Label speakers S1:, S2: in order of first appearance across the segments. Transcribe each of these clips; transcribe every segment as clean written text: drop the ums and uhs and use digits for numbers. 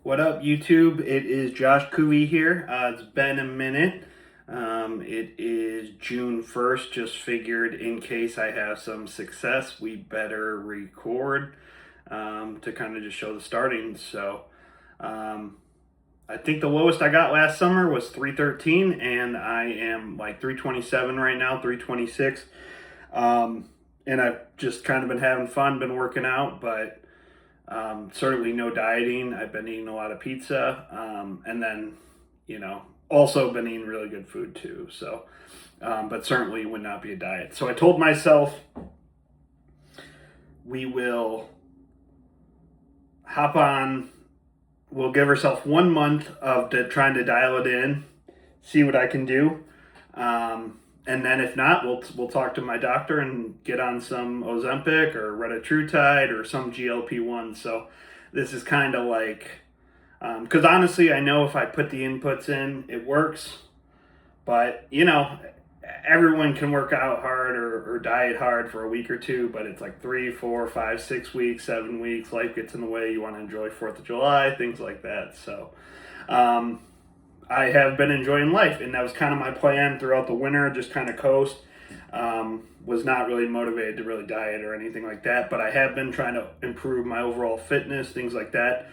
S1: What up, YouTube? It is Josh Cooey here. It's been a minute. It is June 1st. Just figured in case I have some success, we better record to kind of just show the starting. Um, I think the lowest I got last summer was 313, and I am like 327 right now, 326. And I've just kind of been having fun, been working out, but certainly no dieting. I've been eating a lot of pizza, and then, also been eating really good food too. But certainly would not be a diet. So I told myself we will hop on. We'll give ourselves 1 month of trying to dial it in, see what I can do. And then if not, we'll talk to my doctor and get on some Ozempic or retatrutide or some GLP-1. So this is kind of like, because honestly, I know if I put the inputs in, it works. But everyone can work out hard or diet hard for a week or two, but it's like 3, 4, 5, 6 weeks, 7 weeks. Life gets in the way. You want to enjoy 4th of July, things like that. So. I have been enjoying life, and that was kind of my plan throughout the winter, just kind of coast. Was not really motivated to really diet or anything like that, but I have been trying to improve my overall fitness, things like that.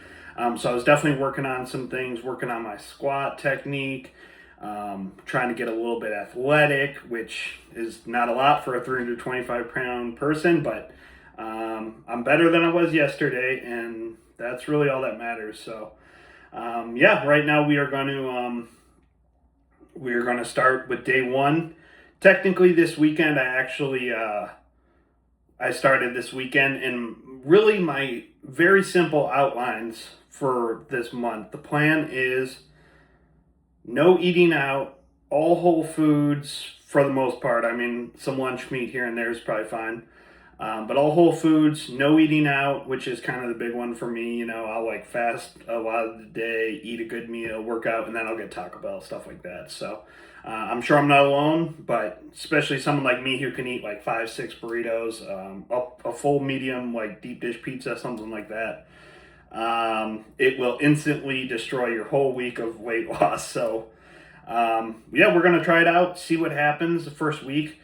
S1: So I was definitely working on some things, working on my squat technique, trying to get a little bit athletic, which is not a lot for a 325-pound person, but I'm better than I was yesterday, and that's really all that matters. So. Right now we are going to start with day one. Technically, this weekend I started this weekend, and really my very simple outlines for this month. The plan is no eating out, all whole foods for the most part. I mean, some lunch meat here and there is probably fine. But all whole foods, no eating out, which is kind of the big one for me. I'll like fast a lot of the day, eat a good meal, work out, and then I'll get Taco Bell, stuff like that. So I'm sure I'm not alone, but especially someone like me who can eat like 5, 6 burritos, a full medium, like deep dish pizza, something like that. It will instantly destroy your whole week of weight loss. So, we're going to try it out, see what happens the first week.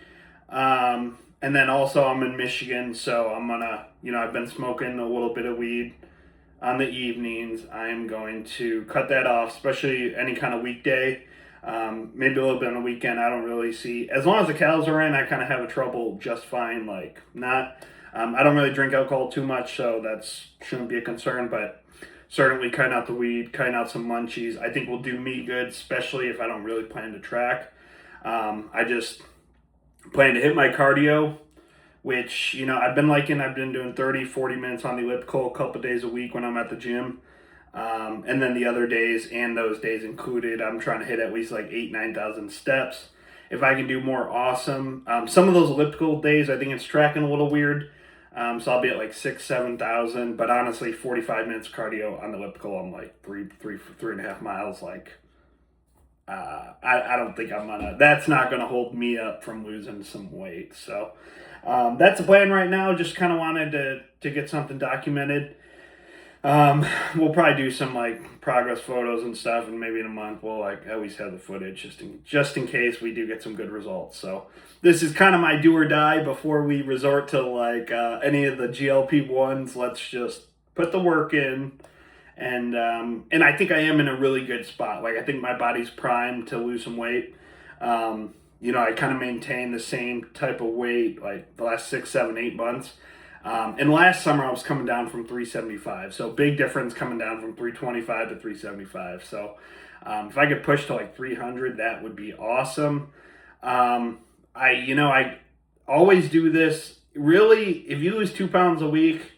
S1: And then also I'm in Michigan, so I'm gonna, I've been smoking a little bit of weed on the evenings. I'm going to cut that off, especially any kind of weekday. Maybe a little bit on the weekend. I don't really see, as long as the cows are in, I kind of have a trouble just fine. Like not, I don't really drink alcohol too much, so that's shouldn't be a concern. But certainly cutting out the weed, cutting out some munchies, I think will do me good, especially if I don't really plan to track. I just plan to hit my cardio, which, I've been doing 30, 40 minutes on the elliptical a couple days a week when I'm at the gym. And then the other days, and those days included, I'm trying to hit at least like 8, 9,000 steps. If I can do more, awesome. Some of those elliptical days, I think it's tracking a little weird. So I'll be at like 6, 7,000, but honestly, 45 minutes cardio on the elliptical, I'm like 3.5 miles, like, I don't think that's not gonna hold me up from losing some weight. So that's the plan right now. Just kind of wanted to get something documented. We'll probably do some like progress photos and stuff, and maybe in a month we'll like at least have the footage just in case we do get some good results. So this is kind of my do or die before we resort to like any of the GLP-1s. Let's just put the work in. And I think I am in a really good spot. Like I think my body's primed to lose some weight. I kind of maintain the same type of weight like the last 6, 7, 8 months. And last summer I was coming down from 375. So big difference coming down from 325 to 375. So if I could push to like 300, that would be awesome. I always do this. Really, if you lose 2 pounds a week,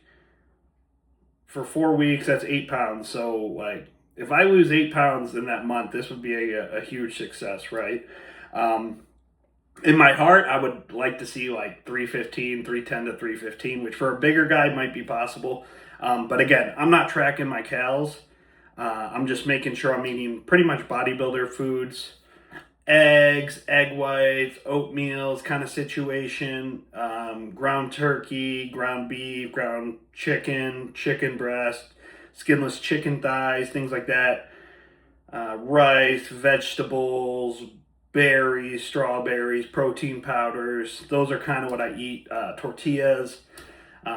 S1: for 4 weeks, that's 8 pounds. So, like, if I lose 8 pounds in that month, this would be a huge success, right? In my heart, I would like to see like 315, 310 to 315, which for a bigger guy might be possible. But again, I'm not tracking my calories. I'm just making sure I'm eating pretty much bodybuilder foods, eggs, egg whites, oatmeals kind of situation, ground turkey, ground beef, ground chicken, chicken breast, skinless chicken thighs, things like that. Rice, vegetables, berries, strawberries, protein powders. Those are kind of what I eat. Tortillas.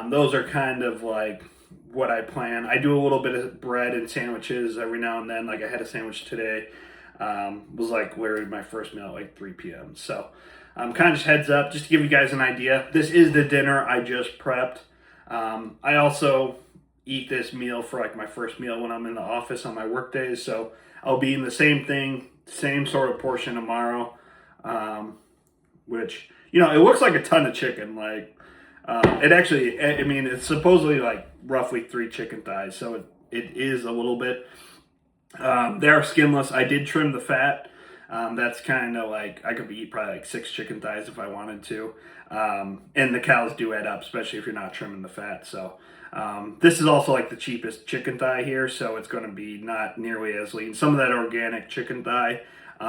S1: Those are kind of like what I plan. I do a little bit of bread and sandwiches every now and then. Like I had a sandwich today. Was like literally my first meal at like 3 p.m. So kind of just heads up, just to give you guys an idea. This is the dinner I just prepped. I also eat this meal for like my first meal when I'm in the office on my work days. So I'll be eating the same thing, same sort of portion tomorrow, which, it looks like a ton of chicken. Like, it actually, I mean, it's supposedly like roughly 3 chicken thighs. So it is a little bit. They are skinless. I did trim the fat. That's kind of like, I could eat probably like 6 chicken thighs if I wanted to. And the calories do add up, especially if you're not trimming the fat. So this is also like the cheapest chicken thigh here, so it's going to be not nearly as lean. Some of that organic chicken thigh,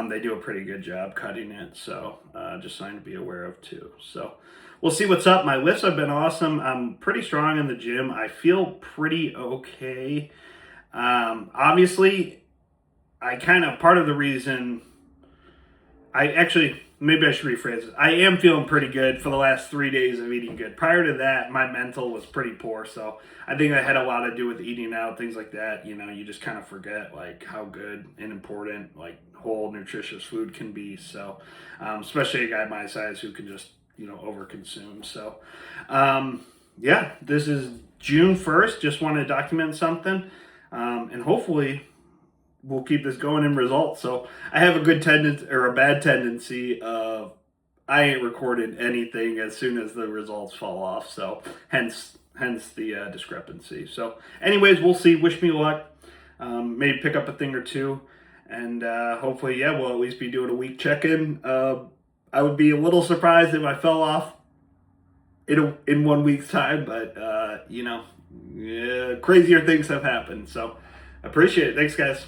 S1: they do a pretty good job cutting it. So just something to be aware of too. So we'll see what's up. My lifts have been awesome. I'm pretty strong in the gym. I feel pretty okay. Obviously, part of the reason, maybe I should rephrase it. I am feeling pretty good for the last 3 days of eating good. Prior to that, my mental was pretty poor, so I think that had a lot to do with eating out, things like that. You just kind of forget, like, how good and important, like, whole, nutritious food can be. So, especially a guy my size who can just, overconsume. So, yeah, this is June 1st. Just wanted to document something, and hopefully we'll keep this going in results. So I have a good tendency or a bad tendency of I ain't recorded anything as soon as the results fall off. So hence the discrepancy. So anyways, we'll see. Wish me luck. Maybe pick up a thing or two, and hopefully, we'll at least be doing a week check-in. I would be a little surprised if I fell off in 1 week's time, but crazier things have happened. So I appreciate it. Thanks, guys.